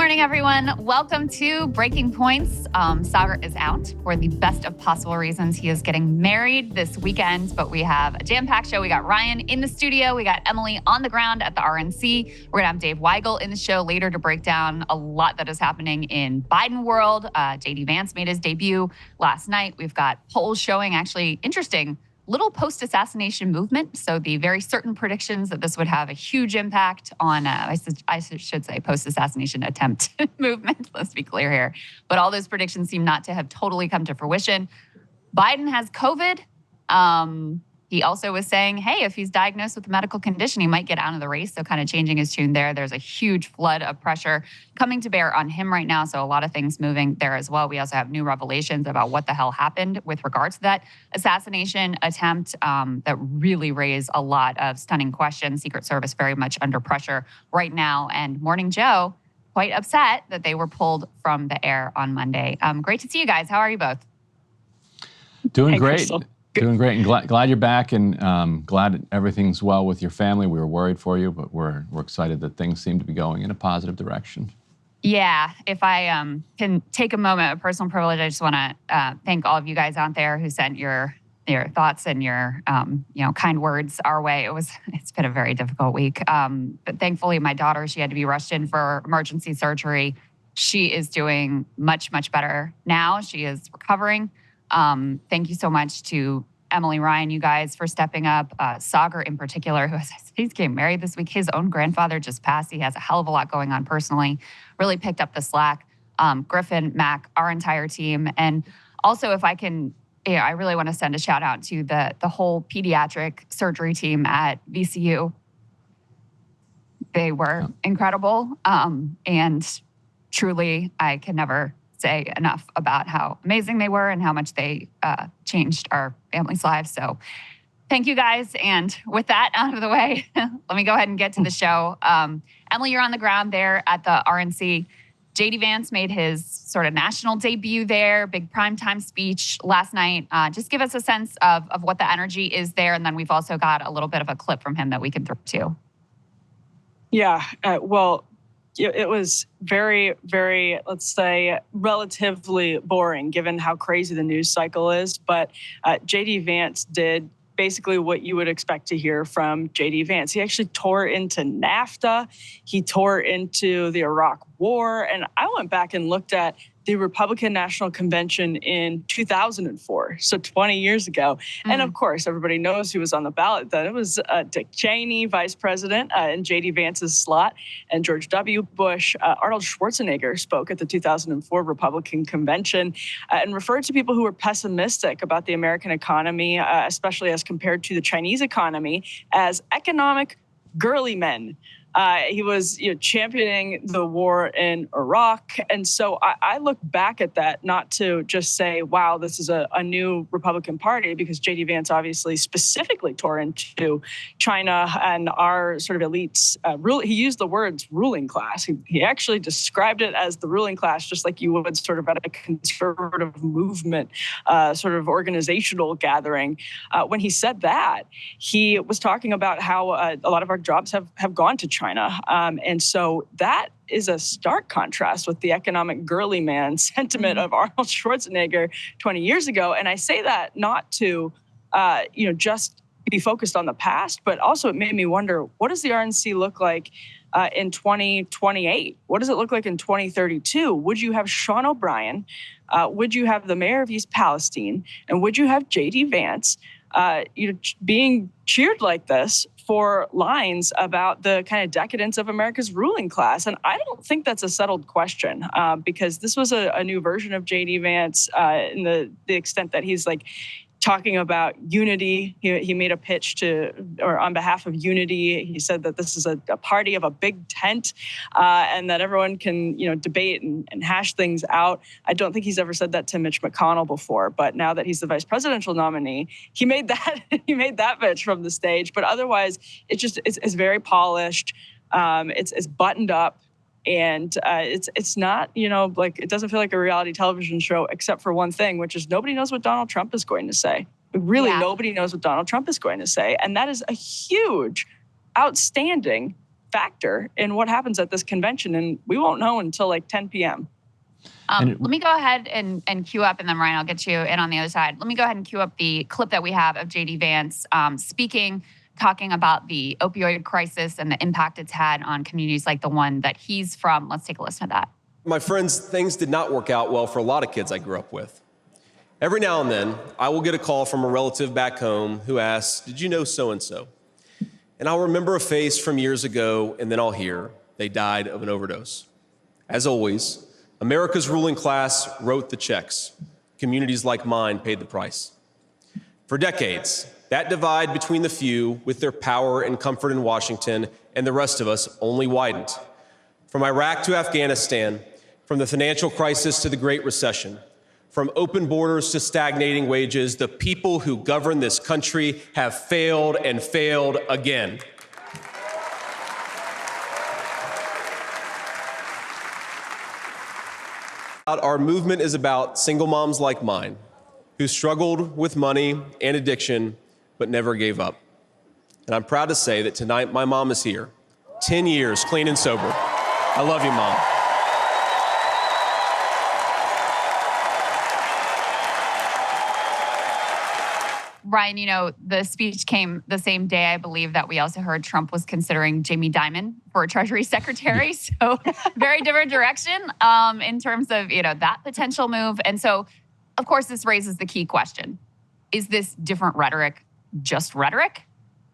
morning, everyone. Welcome to Breaking Points. Sagar is out for the best of possible reasons. He is getting married this weekend, but we have a jam-packed show. We got Ryan in the studio. We got Emily on the ground at the RNC. We're going to have Dave Weigel in the show later to break down a lot that is happening in Biden world. JD Vance made his debut last night. We've got polls showing actually interesting little post-assassination movement. So the very certain predictions that this would have a huge impact on, I should say, post-assassination attempt movement. Let's be clear here. But all those predictions seem not to have totally come to fruition. Biden has COVID. He also was saying, hey, if he's diagnosed with a medical condition, he might get out of the race. So kind of changing his tune there. There's a huge flood of pressure coming to bear on him right now. So a lot of things moving there as well. We also have new revelations about what the hell happened with regards to that assassination attempt that really raise a lot of stunning questions. Secret Service very much under pressure right now. And Morning Joe, quite upset that they were pulled from the air on Monday. Great to see you guys. How are you both? Doing great. Krystal. Doing great, and glad you're back, and glad everything's well with your family. We were worried for you, but we're excited that things seem to be going in a positive direction. Yeah, if I can take a moment of personal privilege, I just want to thank all of you guys out there who sent your thoughts and your kind words our way. It's been a very difficult week, but thankfully my daughter, she had to be rushed in for emergency surgery. She is doing much better now. She is recovering. Thank you so much to Emily, Ryan, you guys for stepping up. Sagar in particular, he's getting married this week. His own grandfather just passed. He has a hell of a lot going on personally. Really picked up the slack. Griffin, Mac, our entire team. And also if I can, I really want to send a shout out to the whole pediatric surgery team at VCU. They were incredible. And truly, I can never say enough about how amazing they were and how much they changed our families' lives. So thank you guys. And with that out of the way, let me go ahead and get to the show. Emily, you're on the ground there at the RNC. JD Vance made his sort of national debut there, big primetime speech last night. Just give us a sense of what the energy is there. And then we've also got a little bit of a clip from him that we can throw to. Yeah, well, it was very, very, let's say, relatively boring given how crazy the news cycle is. But JD Vance did basically what you would expect to hear from JD Vance. He actually tore into NAFTA. He tore into the Iraq War. And I went back and looked at the Republican National Convention in 2004, so 20 years ago. Mm-hmm. And of course, everybody knows who was on the ballot then. It was Dick Cheney, vice president, in JD Vance's slot, and George W. Bush. Arnold Schwarzenegger spoke at the 2004 Republican Convention and referred to people who were pessimistic about the American economy, especially as compared to the Chinese economy, as economic girly men. He was championing the war in Iraq. And so I look back at that not to just say, wow, this is a new Republican Party, because JD Vance obviously specifically tore into China and our sort of elites. He used the words ruling class. He actually described it as the ruling class, just like you would sort of at a conservative movement, sort of organizational gathering. When he said that, he was talking about how a lot of our jobs have gone to China. And so that is a stark contrast with the economic girly man sentiment of Arnold Schwarzenegger 20 years ago. And I say that not to, just be focused on the past, but also it made me wonder, what does the RNC look like in 2028? What does it look like in 2032? Would you have Sean O'Brien? Would you have the mayor of East Palestine? And would you have JD Vance, being cheered like this for lines about the kind of decadence of America's ruling class? And I don't think that's a settled question, because this was a new version of JD Vance in the extent that he's like talking about unity. He made a pitch on behalf of unity. He said that this is a party of a big tent, and that everyone can, debate and hash things out. I don't think he's ever said that to Mitch McConnell before, but now that he's the vice presidential nominee, he made that pitch from the stage. But otherwise, it's very polished. It's buttoned up. And it's not, it doesn't feel like a reality television show, except for one thing, which is nobody knows what Donald Trump is going to say. Nobody knows what Donald Trump is going to say. And that is a huge, outstanding factor in what happens at this convention. And we won't know until like 10 p.m. Let me go ahead and queue up, and then Ryan, I'll get you in on the other side. Let me go ahead and queue up the clip that we have of JD Vance speaking, talking about the opioid crisis and the impact it's had on communities like the one that he's from. Let's take a listen to that. My friends, things did not work out well for a lot of kids I grew up with. Every now and then, I will get a call from a relative back home who asks, "Did you know so-and-so?" And I'll remember a face from years ago, and then I'll hear, "They died of an overdose." As always, America's ruling class wrote the checks. Communities like mine paid the price. For decades, that divide between the few with their power and comfort in Washington and the rest of us only widened. From Iraq to Afghanistan, from the financial crisis to the Great Recession, from open borders to stagnating wages, the people who govern this country have failed and failed again. Our movement is about single moms like mine, who struggled with money and addiction, but never gave up. And I'm proud to say that tonight my mom is here, 10 years clean and sober. I love you, Mom. Ryan, you know, the speech came the same day, I believe, that we also heard Trump was considering Jamie Dimon for Treasury Secretary. So very different direction in terms of, you know, that potential move. And so, of course, this raises the key question. Is this different rhetoric just rhetoric?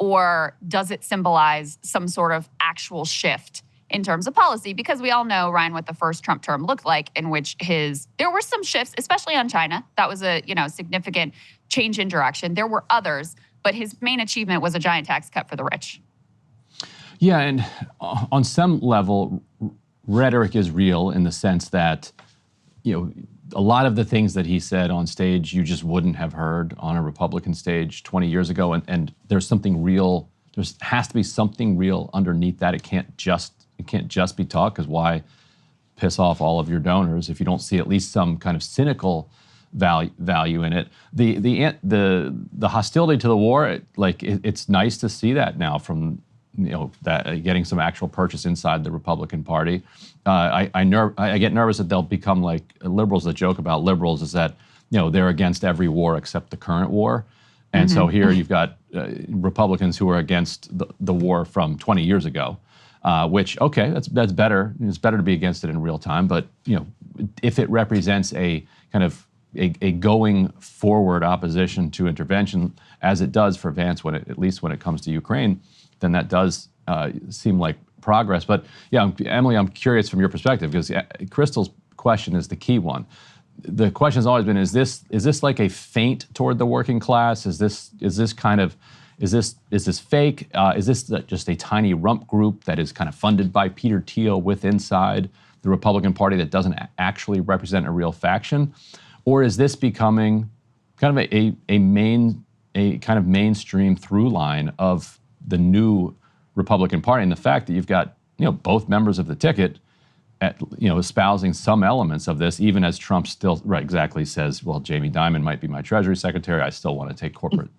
Or does it symbolize some sort of actual shift in terms of policy? Because we all know, Ryan, what the first Trump term looked like, in which there were some shifts, especially on China. That was a, you know, significant change in direction. There were others, but his main achievement was a giant tax cut for the rich. Yeah, and on some level, rhetoric is real in the sense that, you know, a lot of the things that he said on stage, you just wouldn't have heard on a Republican stage 20 years ago. And there's something real, has to be something real underneath that. It can't just be talk, because why piss off all of your donors if you don't see at least some kind of cynical value in it? The hostility to the war, it's nice to see that now from, you know, that getting some actual purchase inside the Republican Party. I get nervous that they'll become like liberals. The joke about liberals is that, you know, they're against every war except the current war. And so here you've got Republicans who are against the war from 20 years ago, which, okay, that's better. It's better to be against it in real time. But, you know, if it represents a kind of a going forward opposition to intervention, as it does for Vance, at least when it comes to Ukraine, then that does seem like progress. But yeah, Emily, I'm curious from your perspective, because Krystal's question is the key one. The question has always been: is this like a feint toward the working class? Is this fake? Is this just a tiny rump group that is kind of funded by Peter Thiel inside the Republican Party that doesn't actually represent a real faction? Or is this becoming kind of a kind of mainstream through line of the new Republican Party, and the fact that you've got, you know, both members of the ticket espousing some elements of this, even as Trump still exactly says, well, Jamie Dimon might be my Treasury Secretary. I still want to take corporate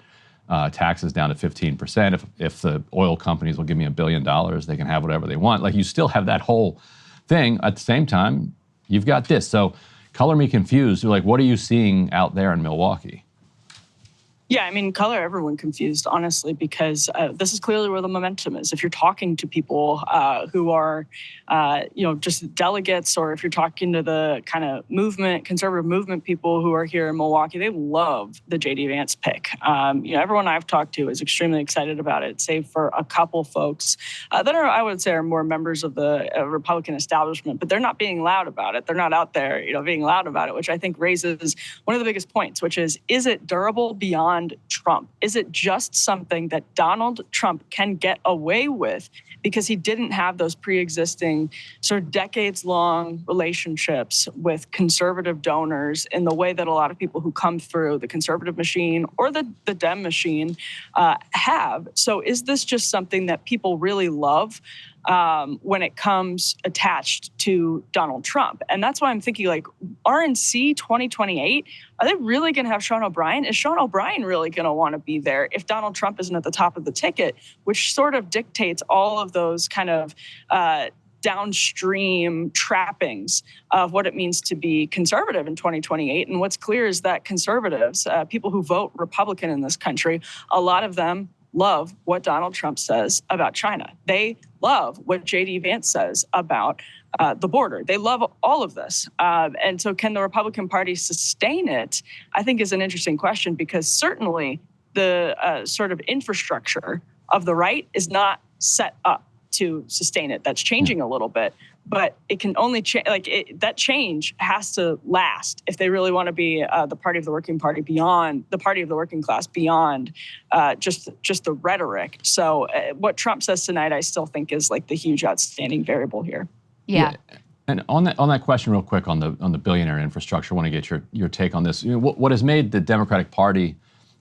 taxes down to 15%. If the oil companies will give me $1 billion, they can have whatever they want. Like, you still have that whole thing. At the same time, you've got this. So color me confused. Like, what are you seeing out there in Milwaukee? Yeah, I mean, color everyone confused, honestly, because this is clearly where the momentum is. If you're talking to people who are, just delegates, or if you're talking to the kind of conservative movement people who are here in Milwaukee, they love the JD Vance pick. Everyone I've talked to is extremely excited about it, save for a couple folks that I would say, are more members of the Republican establishment, but they're not being loud about it. They're not out there, being loud about it, which I think raises one of the biggest points, which is it durable beyond Trump? Is it just something that Donald Trump can get away with because he didn't have those pre-existing sort of decades-long relationships with conservative donors in the way that a lot of people who come through the conservative machine or the Dem machine have? So is this just something that people really love? when it comes attached to Donald Trump. And that's why I'm thinking, like, RNC 2028, are they really going to have Sean O'Brien? Is Sean O'Brien really going to want to be there if Donald Trump isn't at the top of the ticket, which sort of dictates all of those kind of downstream trappings of what it means to be conservative in 2028. And what's clear is that conservatives, people who vote Republican in this country, a lot of them love what Donald Trump says about China. They love what JD Vance says about the border. They love all of this. And so can the Republican Party sustain it, I think is an interesting question, because certainly the sort of infrastructure of the right is not set up to sustain it. That's changing a little bit, but it can only change. That change has to last if they really want to be the party of the working party beyond the party of the working class, beyond just the rhetoric. So what Trump says tonight, I still think is like the huge outstanding variable here. Yeah. And on that question, real quick, on the billionaire infrastructure, I want to get your take on this. You know, what has made the Democratic Party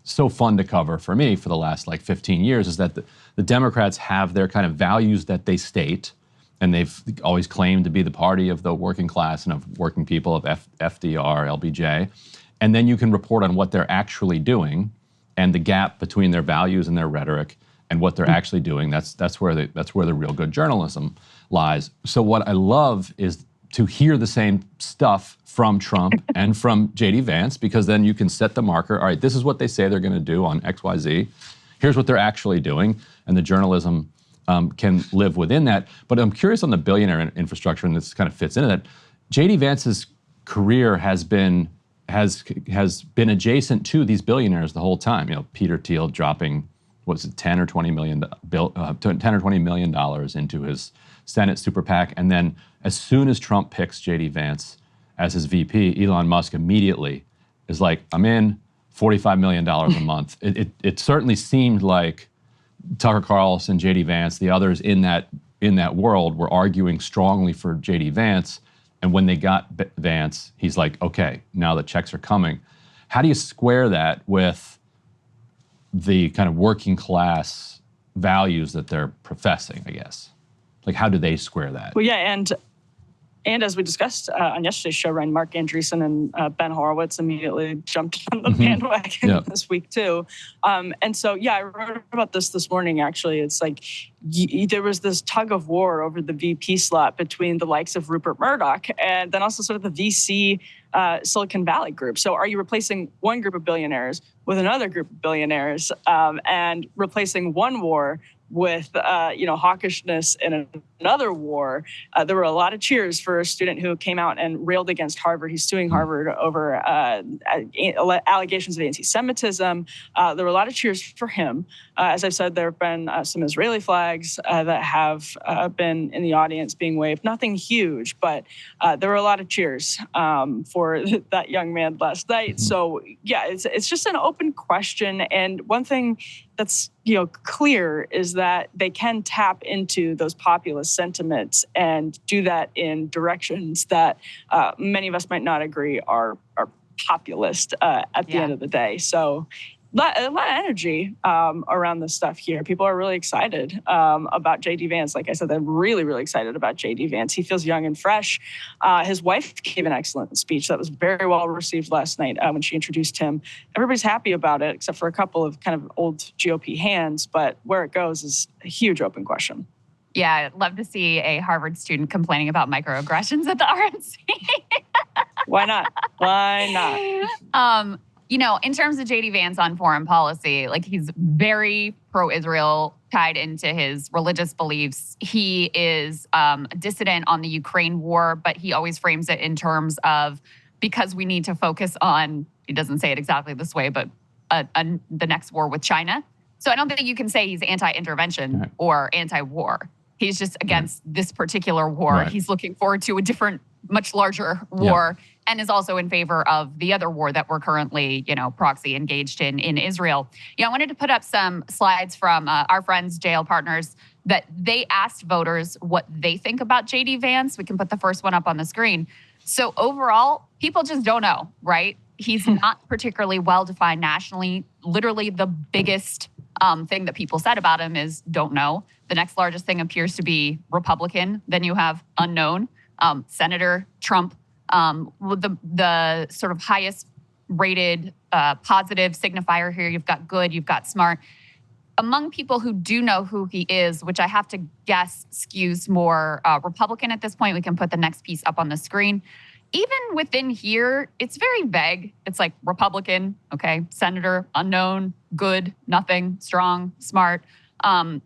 so fun to cover for me for the last 15 years is that the Democrats have their kind of values that they state, and they've always claimed to be the party of the working class and of working people, of FDR, LBJ. And then you can report on what they're actually doing and the gap between their values and their rhetoric and what they're actually doing. That's where the real good journalism lies. So what I love is to hear the same stuff from Trump and from JD Vance, because then you can set the marker. All right, this is what they say they're going to do on XYZ. Here's what they're actually doing, and the journalism can live within that. But I'm curious on the billionaire infrastructure, and this kind of fits into that. JD Vance's career has been adjacent to these billionaires the whole time. You know, Peter Thiel dropping, what was it, $10 or $20 million into his Senate super PAC, and then as soon as Trump picks JD Vance as his VP, Elon Musk immediately is like, I'm in, $45 million a month. It certainly seemed like Tucker Carlson, JD Vance, the others in that world were arguing strongly for JD Vance, and when they got Vance, he's like, okay, now the checks are coming. How do you square that with the kind of working class values that they're professing, I guess? Like, how do they square that? Well, yeah, and as we discussed on yesterday's show, Ryan, Mark Andreessen and Ben Horowitz immediately jumped on the bandwagon this week too. And so, yeah, I wrote about this morning, actually. It's like there was this tug of war over the VP slot between the likes of Rupert Murdoch and then also sort of the VC Silicon Valley group. So are you replacing one group of billionaires with another group of billionaires and replacing one war with hawkishness in another war? There were a lot of cheers for a student who came out and railed against Harvard. He's suing Harvard over allegations of anti-Semitism. There were a lot of cheers for him. As I said, there have been some Israeli flags that have been in the audience being waved. Nothing huge, but there were a lot of cheers for that young man last night. So yeah, it's just an open question. And one thing that's clear is that they can tap into those populist sentiments and do that in directions that many of us might not agree are populist at the end of the day. So a lot of energy around this stuff here. People are really excited about JD Vance. Like I said, they're really, really excited about JD Vance. He feels young and fresh. His wife gave an excellent speech that was very well received last night when she introduced him. Everybody's happy about it, except for a couple of kind of old GOP hands. But where it goes is a huge open question. Yeah, I'd love to see a Harvard student complaining about microaggressions at the RNC. Why not? Why not? In terms of JD Vance on foreign policy, like, he's very pro-Israel, tied into his religious beliefs. He is a dissident on the Ukraine war, but he always frames it in terms of, because we need to focus on, he doesn't say it exactly this way, but the next war with China. So I don't think you can say he's anti-intervention or anti-war. He's just against this particular war. Right. He's looking forward to a different, much larger war, and is also in favor of the other war that we're currently, proxy engaged in Israel. I wanted to put up some slides from our friends, JL Partners, that they asked voters what they think about JD Vance. We can put the first one up on the screen. So overall, people just don't know, right? He's not particularly well-defined nationally, literally the biggest thing that people said about him is don't know. The next largest thing appears to be Republican. Then you have unknown. Senator Trump, the sort of highest rated positive signifier here. You've got good, you've got smart. Among people who do know who he is, which I have to guess skews more Republican at this point, we can put the next piece up on the screen. Even within here, it's very vague. It's like Republican, okay, senator, unknown, good, nothing, strong, smart.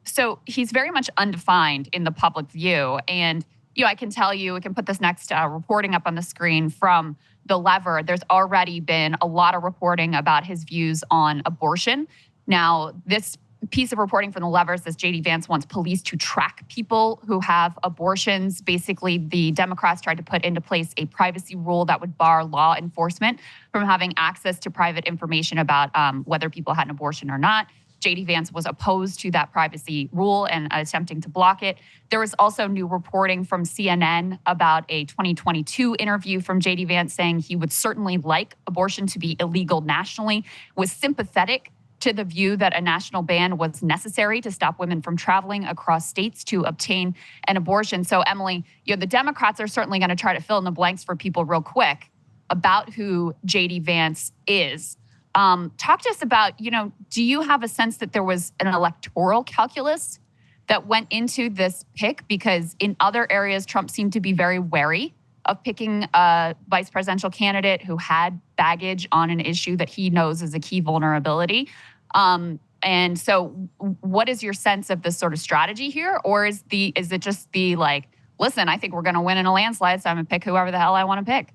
So he's very much undefined in the public view. And I can tell you, we can put this next reporting up on the screen from The Lever. There's already been a lot of reporting about his views on abortion. Now, this piece of reporting from The Lever says JD Vance wants police to track people who have abortions. Basically, the Democrats tried to put into place a privacy rule that would bar law enforcement from having access to private information about whether people had an abortion or not. JD Vance was opposed to that privacy rule and attempting to block it. There was also new reporting from CNN about a 2022 interview from JD Vance saying he would certainly like abortion to be illegal nationally, was sympathetic to the view that a national ban was necessary to stop women from traveling across states to obtain an abortion. So, Emily, the Democrats are certainly going to try to fill in the blanks for people real quick about who JD Vance is. Talk to us about, do you have a sense that there was an electoral calculus that went into this pick? Because in other areas, Trump seemed to be very wary of picking a vice presidential candidate who had baggage on an issue that he knows is a key vulnerability. And so what is your sense of this sort of strategy here? Or is it just listen, I think we're going to win in a landslide, so I'm going to pick whoever the hell I want to pick?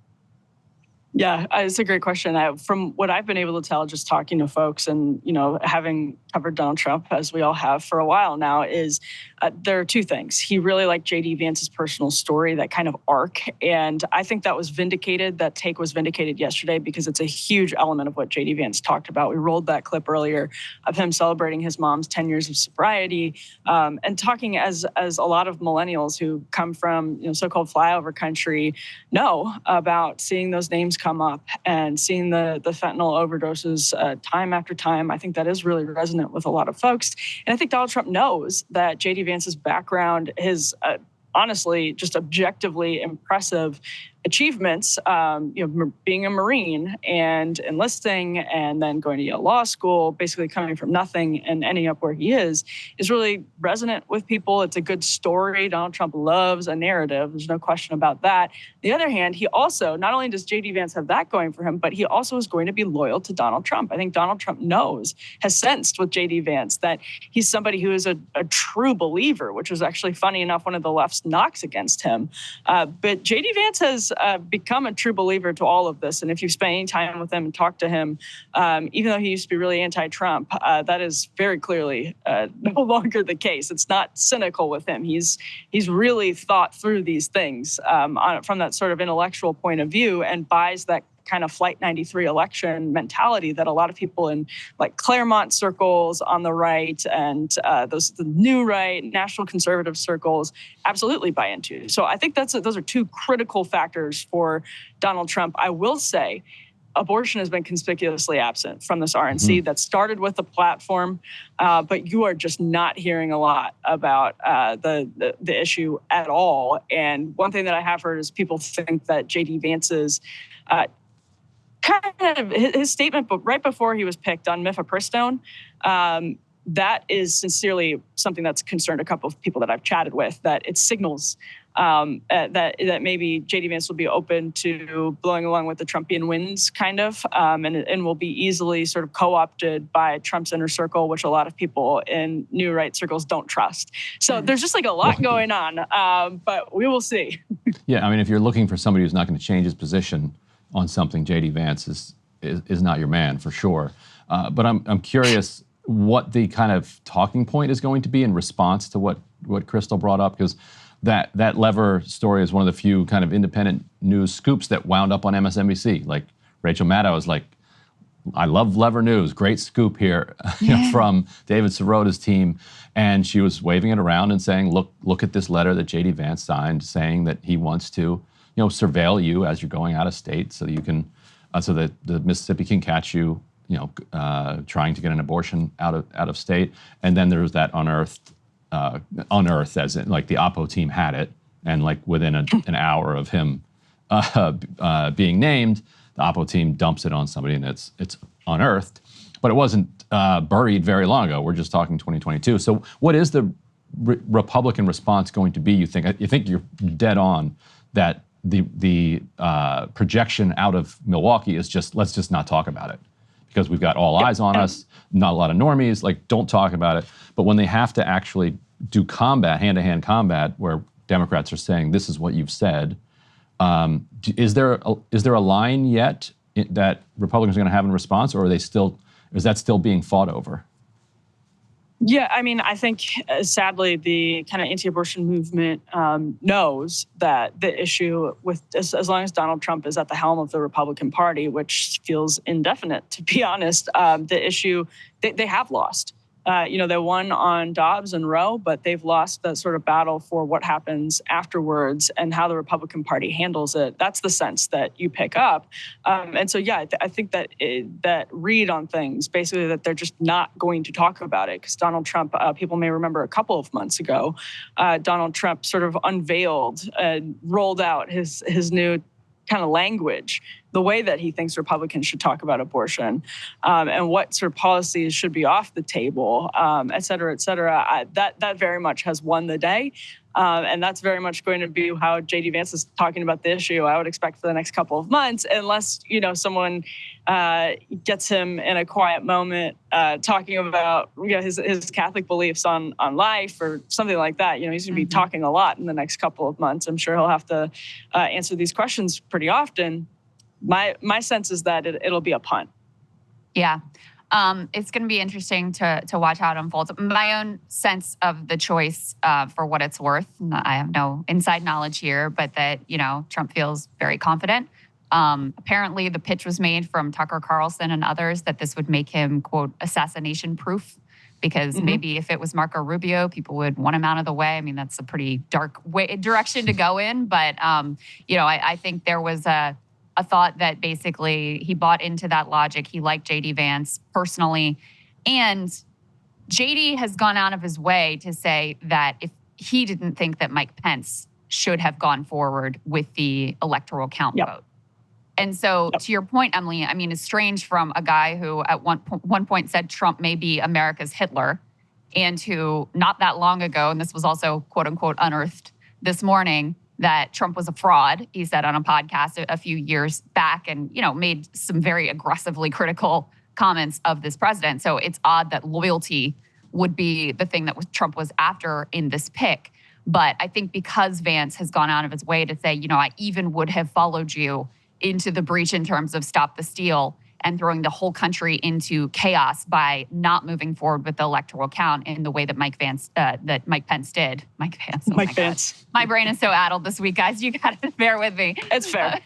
Yeah, it's a great question. From what I've been able to tell, just talking to folks and, having covered Donald Trump, as we all have for a while now, is there are two things. He really liked JD Vance's personal story, that kind of arc. And I think that was vindicated. That take was vindicated yesterday because it's a huge element of what JD Vance talked about. We rolled that clip earlier of him celebrating his mom's 10 years of sobriety and talking as a lot of millennials who come from, so-called flyover country know about seeing those names come up and seeing the fentanyl overdoses time after time. I think that is really resonant with a lot of folks. And I think Donald Trump knows that JD Vance's background, his honestly just objectively impressive achievements, being a Marine and enlisting and then going to Yale Law School, basically coming from nothing and ending up where he is really resonant with people. It's a good story. Donald Trump loves a narrative. There's no question about that. On the other hand, he also, not only does JD Vance have that going for him, but he also is going to be loyal to Donald Trump. I think Donald Trump has sensed with JD Vance that he's somebody who is a true believer, which was actually funny enough, one of the left's knocks against him. But JD Vance has become a true believer to all of this. And if you've spent any time with him and talked to him, even though he used to be really anti-Trump, that is very clearly no longer the case. It's not cynical with him. He's really thought through these things from that sort of intellectual point of view and buys that kind of Flight 93 election mentality that a lot of people in like Claremont circles on the right and the new right, national conservative circles absolutely buy into. So I think those are two critical factors for Donald Trump. I will say abortion has been conspicuously absent from this RNC that started with the platform, but you are just not hearing a lot about the issue at all. And one thing that I have heard is people think that JD Vance's kind of his statement, but right before he was picked on mifepristone, that is sincerely something that's concerned a couple of people that I've chatted with, that it signals that maybe JD Vance will be open to blowing along with the Trumpian winds, kind of, and will be easily sort of co-opted by Trump's inner circle, which a lot of people in new right circles don't trust. So there's just like a lot going on, but we will see. Yeah, I mean, if you're looking for somebody who's not going to change his position on something, JD Vance is not your man for sure. But I'm curious what the kind of talking point is going to be in response to what Krystal brought up, because that Lever story is one of the few kind of independent news scoops that wound up on MSNBC. Like Rachel Maddow is like, I love Lever News, great scoop here from David Sirota's team. And she was waving it around and saying, look at this letter that JD Vance signed saying that he wants to surveil you as you're going out of state so that you can, so that the Mississippi can catch you, trying to get an abortion out of state. And then there was that unearthed, as in like the Oppo team had it, and like within an hour of him being named, the Oppo team dumps it on somebody, and it's unearthed. But it wasn't buried very long ago. We're just talking 2022. So what is the Republican response going to be, you think? You think you're dead on that the projection out of Milwaukee is just, let's just not talk about it because we've got all eyes on us, not a lot of normies, like don't talk about it. But when they have to actually do combat, hand-to-hand combat, where Democrats are saying, this is what you've said, is there a line yet that Republicans are going to have in response, or is that still being fought over? Yeah, I mean, I think sadly the kind of anti-abortion movement knows that the issue with as long as Donald Trump is at the helm of the Republican Party, which feels indefinite, to be honest, the issue they have lost. They won on Dobbs and Roe, but they've lost that sort of battle for what happens afterwards and how the Republican Party handles it. That's the sense that you pick up. And so, yeah, I think that that read on things, basically that they're just not going to talk about it. Because Donald Trump, people may remember a couple of months ago, Donald Trump sort of unveiled and rolled out his new kind of language, the way that he thinks Republicans should talk about abortion, and what sort of policies should be off the table, et cetera, et cetera. That very much has won the day. And that's very much going to be how JD Vance is talking about the issue, I would expect, for the next couple of months, unless, someone gets him in a quiet moment talking about his Catholic beliefs on life or something like that. He's going to be talking a lot in the next couple of months. I'm sure he'll have to answer these questions pretty often. My sense is that it'll be a punt. Yeah. It's going to be interesting to watch how it unfolds. My own sense of the choice, for what it's worth, I have no inside knowledge here, but that, Trump feels very confident. Apparently, the pitch was made from Tucker Carlson and others that this would make him, quote, assassination proof, because maybe if it was Marco Rubio, people would want him out of the way. I mean, that's a pretty dark direction to go in. But, I think there was a thought that basically he bought into that logic. He liked JD Vance personally. And JD has gone out of his way to say that if he didn't think that Mike Pence should have gone forward with the electoral count vote. And so to your point, Emily, I mean, it's strange from a guy who at one point said Trump may be America's Hitler, and who not that long ago, and this was also quote unquote unearthed this morning, that Trump was a fraud, he said on a podcast a few years back, and, made some very aggressively critical comments of this president. So it's odd that loyalty would be the thing that Trump was after in this pick. But I think because Vance has gone out of his way to say, I even would have followed you into the breach in terms of stop the steal, and throwing the whole country into chaos by not moving forward with the electoral count in the way that Mike Pence did. Mike Vance. Oh Mike Vance. My brain is so addled this week, guys. You got to bear with me. It's fair.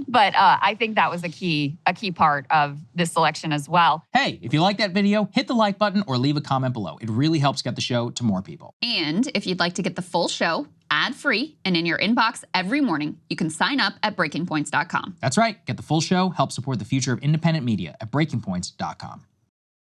But I think that was a key part of this election as well. Hey, if you like that video, hit the like button or leave a comment below. It really helps get the show to more people. And if you'd like to get the full show ad-free and in your inbox every morning, you can sign up at breakingpoints.com. That's right. Get the full show, help support the future of independent media at breakingpoints.com.